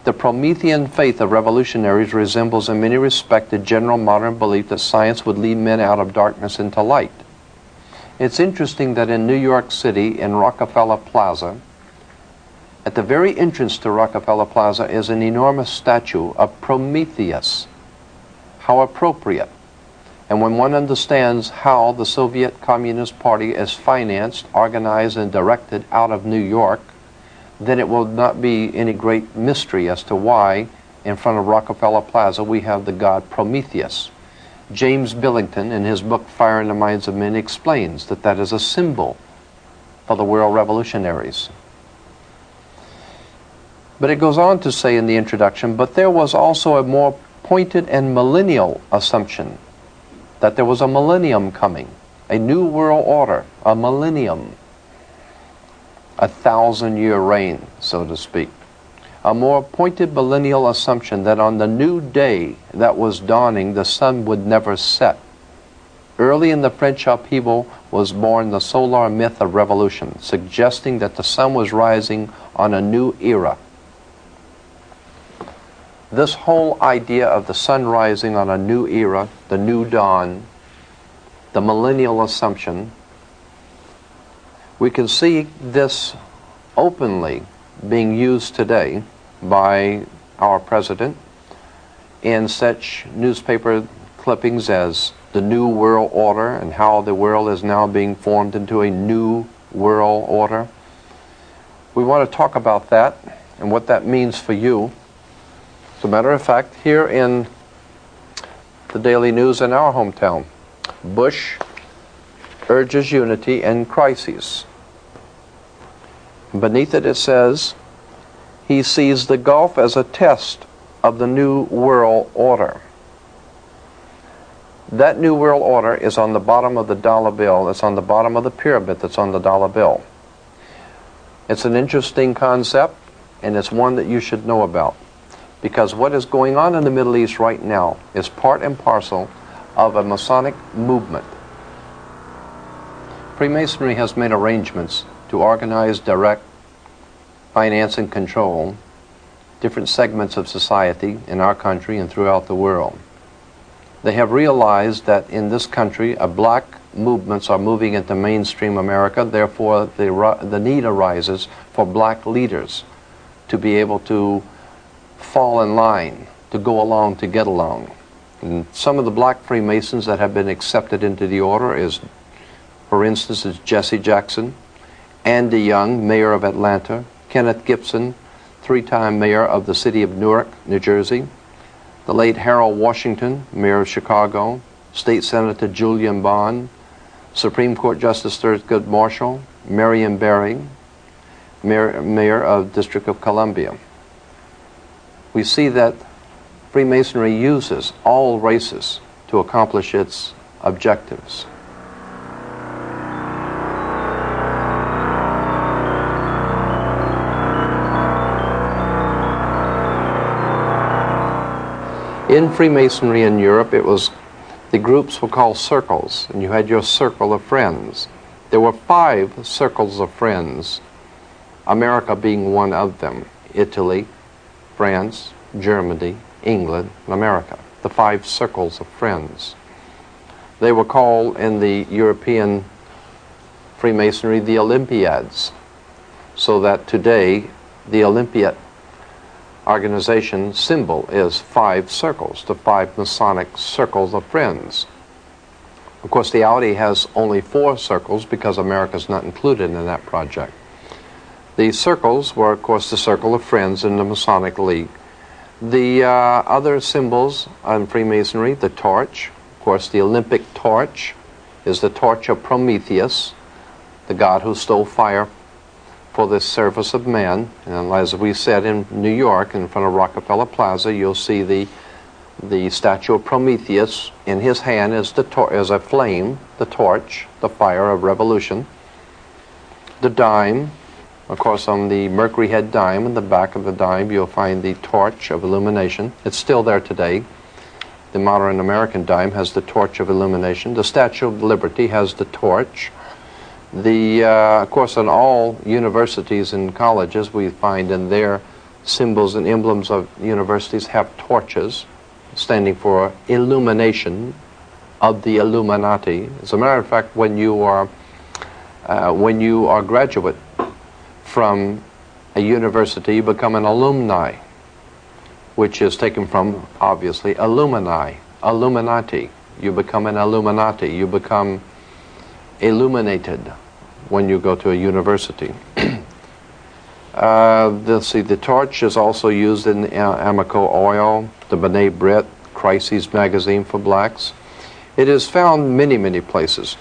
The Promethean faith of revolutionaries resembles in many respects the general modern belief that science would lead men out of darkness into light." It's interesting that in New York City, in Rockefeller Plaza, At the very entrance to Rockefeller Plaza is an enormous statue of Prometheus. How appropriate. And when one understands how the Soviet Communist Party is financed, organized, and directed out of New York, then it will not be any great mystery as to why in front of Rockefeller Plaza we have the god Prometheus. James Billington, in his book Fire in the Minds of Men, explains that that is a symbol for the world revolutionaries. But it goes on to say in the introduction, but there was also a more pointed and millennial assumption that there was a millennium coming, a new world order, a millennium, a 1,000-year reign, so to speak. A more pointed millennial assumption that on the new day that was dawning, the sun would never set. Early in the French upheaval was born the solar myth of revolution, suggesting that the sun was rising on a new era. This whole idea of the sun rising on a new era, the new dawn, the millennial assumption, we can see this openly being used today by our president in such newspaper clippings as the New World Order and how the world is now being formed into a new world order. We want to talk about that and what that means for you. As a matter of fact, here in the Daily News in our hometown, Bush urges unity and crises. Beneath it, it says, he sees the Gulf as a test of the New World Order. That New World Order is on the bottom of the dollar bill. It's on the bottom of the pyramid that's on the dollar bill. It's an interesting concept, and it's one that you should know about. Because what is going on in the Middle East right now is part and parcel of a Masonic movement. Freemasonry has made arrangements to organize, direct, finance, and control different segments of society in our country and throughout the world. They have realized that in this country, black movements are moving into mainstream America. Therefore, the need arises for black leaders to be able to fall in line, to go along, to get along. And some of the black Freemasons that have been accepted into the order is, for instance, is Jesse Jackson, Andy Young, mayor of Atlanta, Kenneth Gibson, 3-time mayor of the city of Newark, New Jersey, the late Harold Washington, mayor of Chicago, State Senator Julian Bond, Supreme Court Justice Thurgood Marshall, Marion Barry, mayor of District of Columbia. We see that Freemasonry uses all races to accomplish its objectives. In Freemasonry in Europe, the groups were called circles, and you had your circle of friends. There were 5 circles of friends, America being one of them. Italy, France, Germany, England, and America. The 5 circles of friends. They were called in the European Freemasonry the Olympiads, so that today the Olympiad organization symbol is 5 circles, the 5 Masonic circles of friends. Of course, the Audi has only 4 circles because America's not included in that project. The circles were, of course, the circle of friends in the Masonic League. The other symbols on Freemasonry, the torch, of course, the Olympic torch is the torch of Prometheus, the god who stole fire for the service of man. And as we said in New York, in front of Rockefeller Plaza, you'll see the statue of Prometheus. In his hand is a flame, the torch, the fire of revolution. The dime, of course, on the Mercury head dime, in the back of the dime, you'll find the torch of illumination. It's still there today. The modern American dime has the torch of illumination. The Statue of Liberty has the torch. Of course, in all universities and colleges, we find in their symbols and emblems of universities have torches, standing for illumination of the Illuminati. As a matter of fact, when you are graduate from a university, you become an alumni, which is taken from, obviously, Illumini, Illuminati. You become an Illuminati. You become illuminated when you go to a university. Let's see, the torch is also used in Amoco oil, the B'nai Brit, Crises magazine for blacks. It is found many, many places.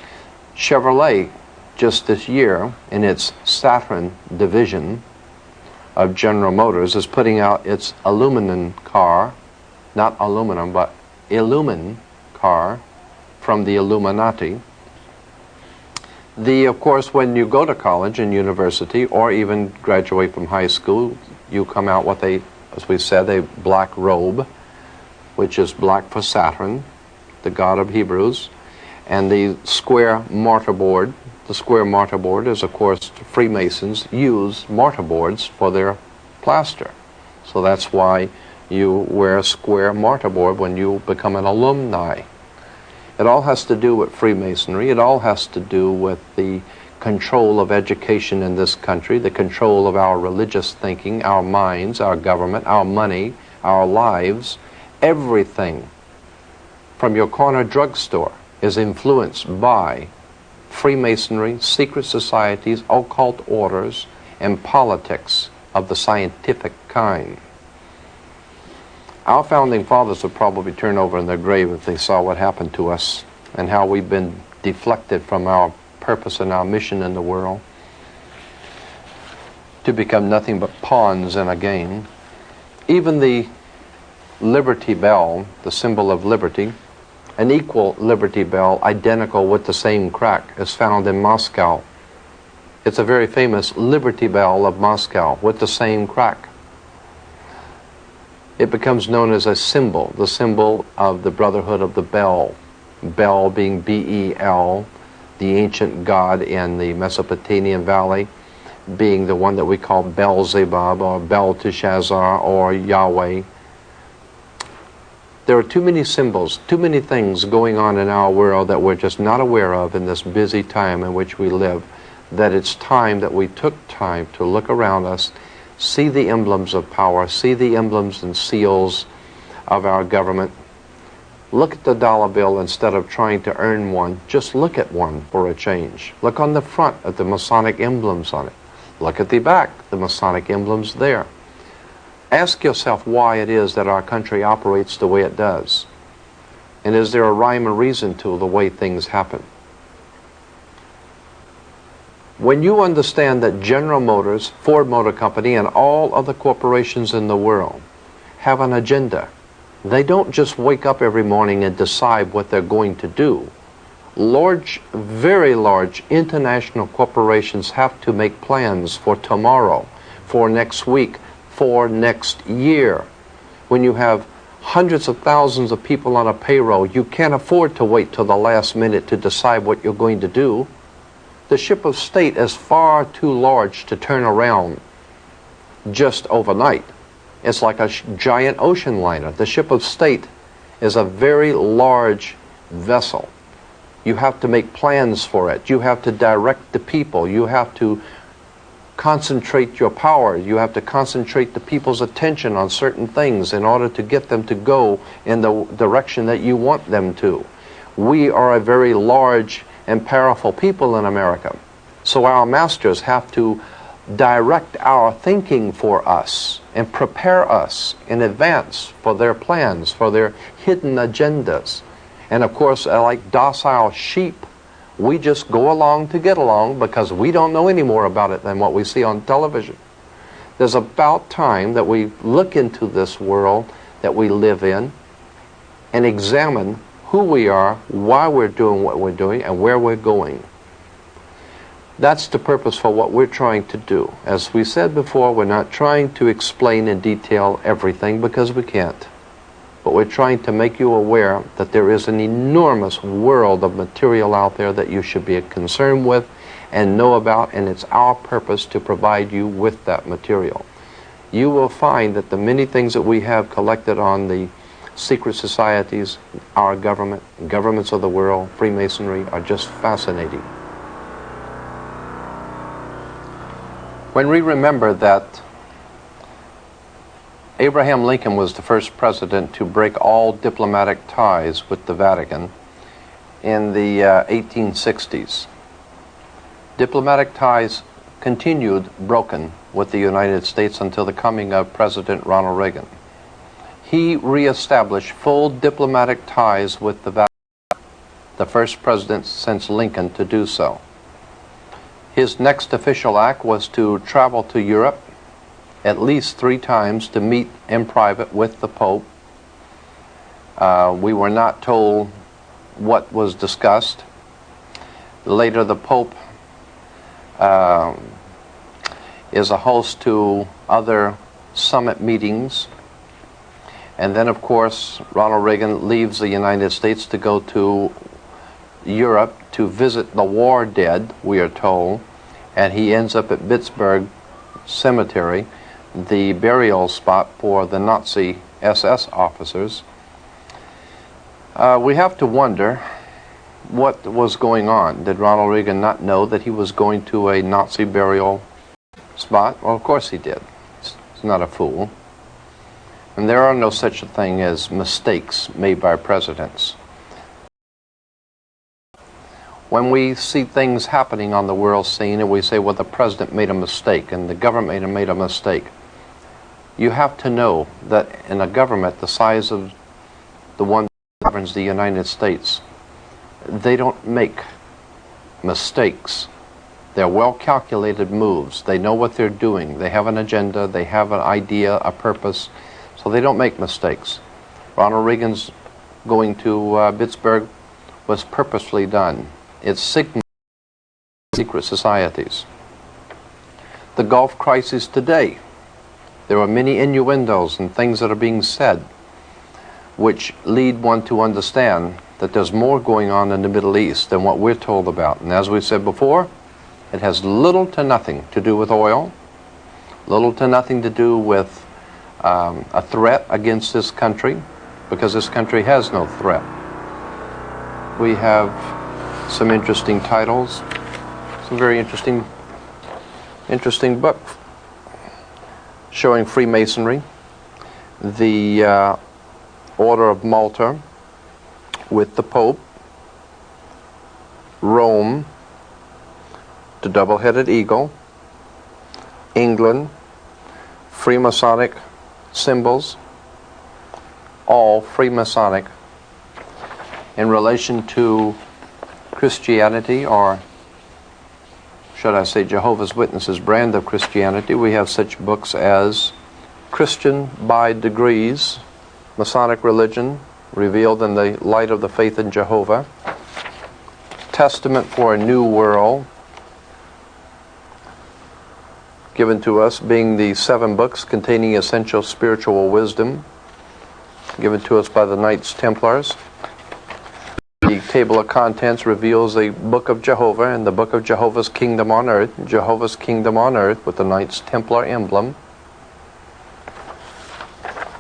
Chevrolet, just this year, in its Saturn division of General Motors, is putting out its aluminum car, not aluminum, but Illumin car from the Illuminati. Of course, when you go to college and university, or even graduate from high school, you come out with as we said, a black robe, which is black for Saturn, the god of Hebrews, and the square mortarboard. The square mortarboard is, of course, Freemasons use mortarboards for their plaster. So that's why you wear a square mortarboard when you become an alumni. It all has to do with Freemasonry. It all has to do with the control of education in this country, the control of our religious thinking, our minds, our government, our money, our lives. Everything from your corner drugstore is influenced by Freemasonry, secret societies, occult orders, and politics of the scientific kind. Our founding fathers would probably turn over in their grave if they saw what happened to us and how we've been deflected from our purpose and our mission in the world to become nothing but pawns in a game. Even the Liberty Bell, the symbol of liberty, an equal Liberty Bell, identical with the same crack, is found in Moscow. It's a very famous Liberty Bell of Moscow with the same crack. It becomes known as a symbol, the symbol of the Brotherhood of the Bell. Bel being B-E-L, the ancient god in the Mesopotamian Valley, being the one that we call Beelzebub or Belteshazzar or Yahweh. There are too many symbols, too many things going on in our world that we're just not aware of in this busy time in which we live, that it's time that we took time to look around us, see the emblems of power, see the emblems and seals of our government. Look at the dollar bill instead of trying to earn one. Just look at one for a change. Look on the front at the Masonic emblems on it. Look at the back, the Masonic emblems there. Ask yourself why it is that our country operates the way it does. And is there a rhyme or reason to the way things happen? When you understand that General Motors, Ford Motor Company, and all other corporations in the world have an agenda, they don't just wake up every morning and decide what they're going to do. Large, very large international corporations have to make plans for tomorrow, for next week, for next year. When you have hundreds of thousands of people on a payroll, you can't afford to wait till the last minute to decide what you're going to do. The ship of state is far too large to turn around just overnight. It's like a giant ocean liner. The ship of state is a very large vessel. You have to make plans for it. You have to direct the people. You have to concentrate your power. You have to concentrate the people's attention on certain things in order to get them to go in the direction that you want them to. We are a very large and powerful people in America. So our masters have to direct our thinking for us and prepare us in advance for their plans, for their hidden agendas. And of course, like docile sheep, we just go along to get along because we don't know any more about it than what we see on television. There's about time that we look into this world that we live in and examine who we are, why we're doing what we're doing, and where we're going. That's the purpose for what we're trying to do. As we said before, we're not trying to explain in detail everything because we can't. But we're trying to make you aware that there is an enormous world of material out there that you should be concerned with and know about, and it's our purpose to provide you with that material. You will find that the many things that we have collected on the secret societies, our government, governments of the world, Freemasonry, are just fascinating. When we remember that Abraham Lincoln was the first president to break all diplomatic ties with the Vatican in the 1860s, diplomatic ties continued broken with the United States until the coming of President Ronald Reagan. He reestablished full diplomatic ties with the Vatican, the first president since Lincoln to do so. His next official act was to travel to Europe at least 3 times to meet in private with the Pope. We were not told what was discussed. Later, the Pope is a host to other summit meetings. And then, of course, Ronald Reagan leaves the United States to go to Europe to visit the war dead, we are told, and he ends up at Pittsburgh Cemetery, the burial spot for the Nazi SS officers. We have to wonder what was going on. Did Ronald Reagan not know that he was going to a Nazi burial spot? Well, of course he did. He's not a fool. And there are no such a thing as mistakes made by presidents. When we see things happening on the world scene and we say, well, the president made a mistake and the government made a mistake, you have to know that in a government the size of the one that governs the United States, they don't make mistakes. They're well-calculated moves. They know what they're doing. They have an agenda. They have an idea, a purpose. So they don't make mistakes. Ronald Reagan's going to Pittsburgh was purposely done. It's signaled secret societies. The Gulf crisis today, there are many innuendos and things that are being said which lead one to understand that there's more going on in the Middle East than what we're told about. And as we said before, it has little to nothing to do with oil, little to nothing to do with a threat against this country, because this country has no threat. We have some interesting titles, some very interesting book showing Freemasonry, the Order of Malta with the Pope, Rome, the double-headed eagle, England, Freemasonic symbols, all Freemasonic in relation to Christianity, or should I say Jehovah's Witnesses' brand of Christianity. We have such books as Christian by Degrees, Masonic Religion Revealed in the Light of the Faith in Jehovah, Testament for a New World, given to us being the 7 books containing essential spiritual wisdom, given to us by the Knights Templars. The table of contents reveals the Book of Jehovah and the Book of Jehovah's Kingdom on Earth, Jehovah's Kingdom on Earth with the Knights Templar emblem.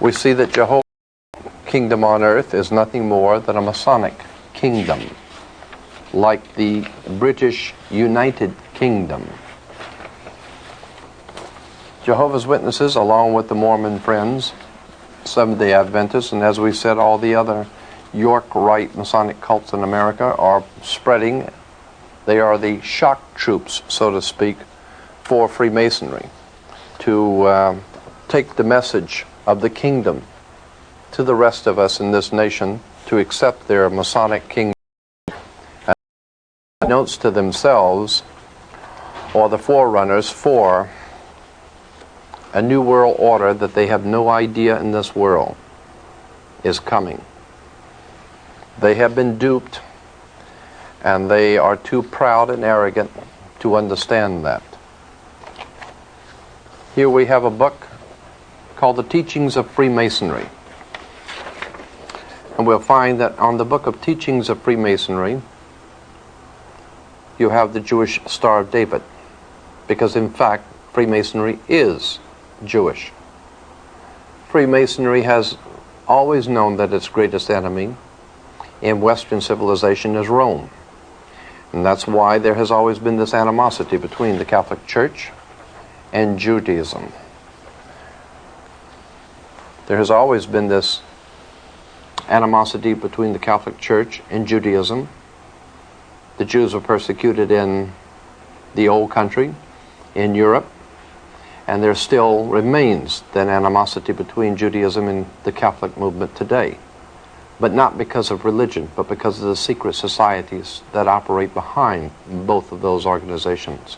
We see that Jehovah's Kingdom on Earth is nothing more than a Masonic kingdom, like the British United Kingdom. Jehovah's Witnesses, along with the Mormon Friends, Seventh-day Adventists, and as we said, all the other York Rite Masonic cults in America are spreading. They are the shock troops, so to speak, for Freemasonry to take the message of the kingdom to the rest of us in this nation to accept their Masonic kingdom and notes to themselves, or the forerunners for a new world order that they have no idea in this world is coming. They have been duped, and they are too proud and arrogant to understand that. Here we have a book called The Teachings of Freemasonry. And we'll find that on the book of Teachings of Freemasonry, you have the Jewish Star of David, because in fact, Freemasonry is Jewish. Freemasonry has always known that its greatest enemy in Western civilization is Rome. And that's why there has always been this animosity between the Catholic Church and Judaism. There has always been this animosity between the Catholic Church and Judaism. The Jews were persecuted in the Old Country, in Europe, and there still remains that animosity between Judaism and the Catholic movement today. But not because of religion, but because of the secret societies that operate behind both of those organizations.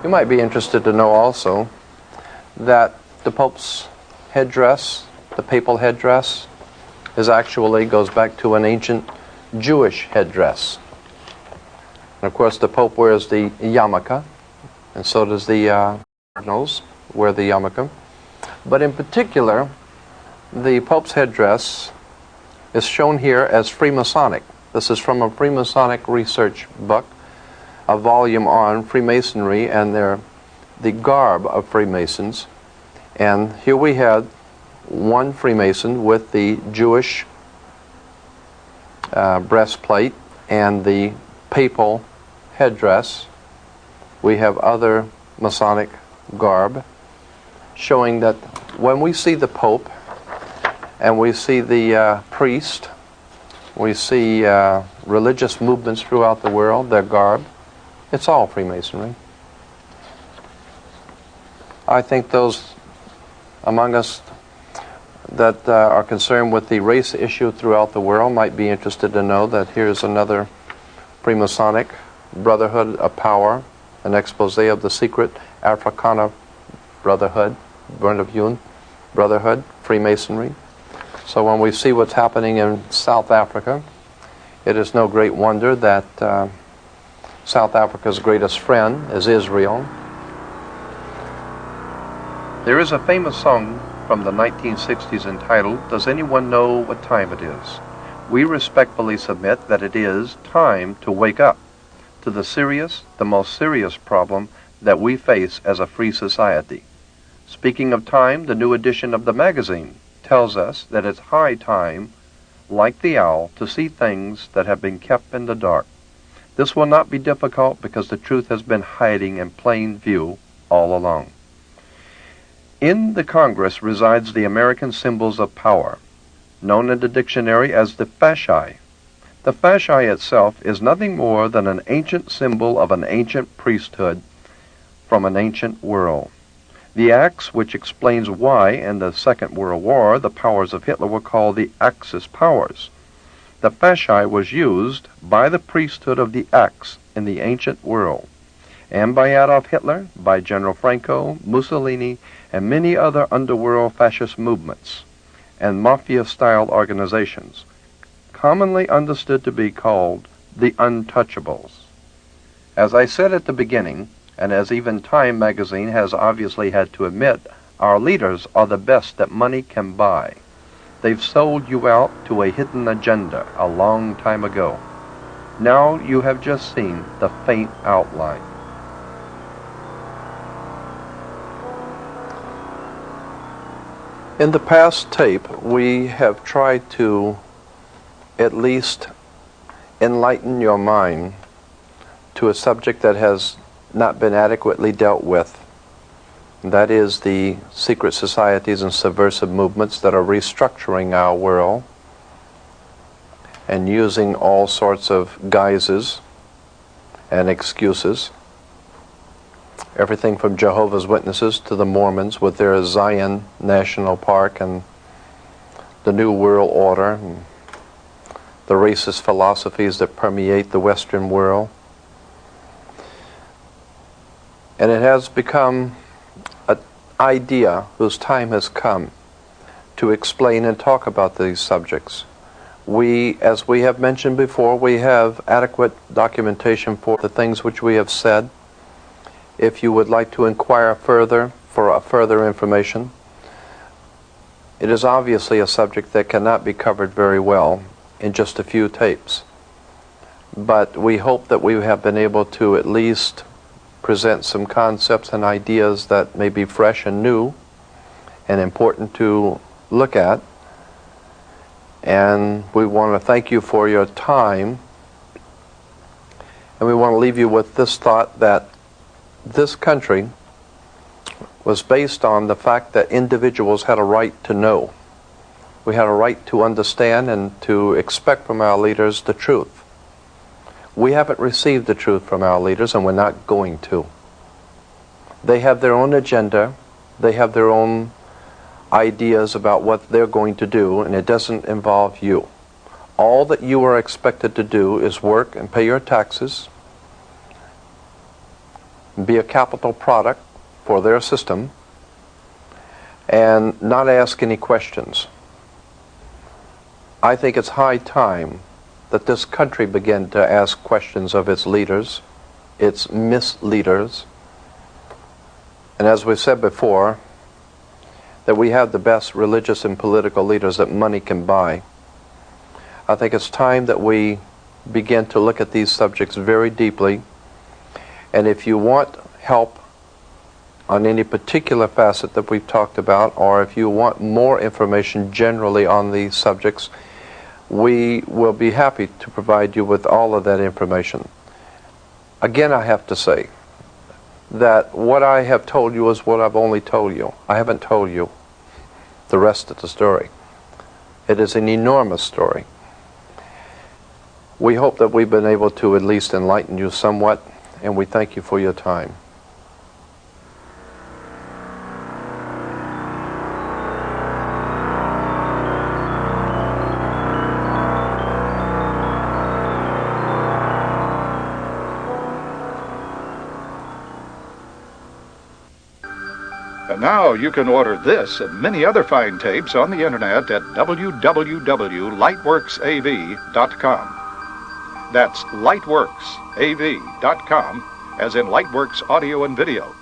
You might be interested to know also that the Pope's headdress, the papal headdress, goes back to an ancient Jewish headdress. And of course the Pope wears the yarmulke, and so does the cardinals wear the yarmulke. But in particular, the Pope's headdress is shown here as Freemasonic. This is from a Freemasonic research book, a volume on Freemasonry and the garb of Freemasons. And here we had one Freemason with the Jewish breastplate and the papal headdress. We have other Masonic garb showing that when we see the Pope and we see the priest, we see religious movements throughout the world, their garb, it's all Freemasonry. I think those among us that are concerned with the race issue throughout the world might be interested to know that here's another Freemasonic Brotherhood of Power, an expose of the secret Africana Brotherhood, Brotherhood, Freemasonry. So when we see what's happening in South Africa, it is no great wonder that South Africa's greatest friend is Israel. There is a famous song from the 1960s entitled, "Does Anyone Know What Time It Is?" We respectfully submit that it is time to wake up to the most serious problem that we face as a free society. Speaking of time, the new edition of the magazine tells us that it's high time, like the owl, to see things that have been kept in the dark. This will not be difficult because the truth has been hiding in plain view all along. In the Congress resides the American symbols of power, known in the dictionary as the fasci. The fasci itself is nothing more than an ancient symbol of an ancient priesthood from an ancient world. The axe, which explains why in the Second World War the powers of Hitler were called the Axis powers. The fasci was used by the priesthood of the axe in the ancient world, and by Adolf Hitler, by General Franco, Mussolini, and many other underworld fascist movements and mafia-style organizations, commonly understood to be called the Untouchables. As I said at the beginning, and as even Time magazine has obviously had to admit, our leaders are the best that money can buy. They've sold you out to a hidden agenda a long time ago. Now you have just seen the faint outline. In the past tape, we have tried to at least enlighten your mind to a subject that has not been adequately dealt with. That is the secret societies and subversive movements that are restructuring our world and using all sorts of guises and excuses. Everything from Jehovah's Witnesses to the Mormons with their Zion National Park and the New World Order and the racist philosophies that permeate the Western world. And it has become an idea whose time has come to explain and talk about these subjects. As we have mentioned before, we have adequate documentation for the things which we have said. If you would like to inquire further for further information, it is obviously a subject that cannot be covered very well in just a few tapes. But we hope that we have been able to at least present some concepts and ideas that may be fresh and new and important to look at And we want to thank you for your time. And we want to leave you with this thought that this country was based on the fact that individuals had a right to know. We had a right to understand and to expect from our leaders the truth. We haven't received the truth from our leaders, and we're not going to. They have their own agenda. They have their own ideas about what they're going to do, and it doesn't involve you. All that you are expected to do is work and pay your taxes, be a capital product for their system, and not ask any questions. I think it's high time that this country begin to ask questions of its leaders, its misleaders, and as we said before, that we have the best religious and political leaders that money can buy. I think it's time that we begin to look at these subjects very deeply, and if you want help on any particular facet that we've talked about, or if you want more information generally on these subjects, we will be happy to provide you with all of that information. Again, I have to say that what I have told you is what I've only told you. I haven't told you the rest of the story. It is an enormous story. We hope that we've been able to at least enlighten you somewhat, and we thank you for your time. And now you can order this and many other fine tapes on the internet at www.lightworksav.com. That's lightworksav.com, as in Lightworks Audio and Video.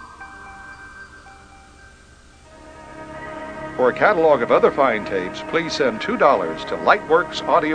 For a catalog of other fine tapes, please send $2 to Lightworks Audio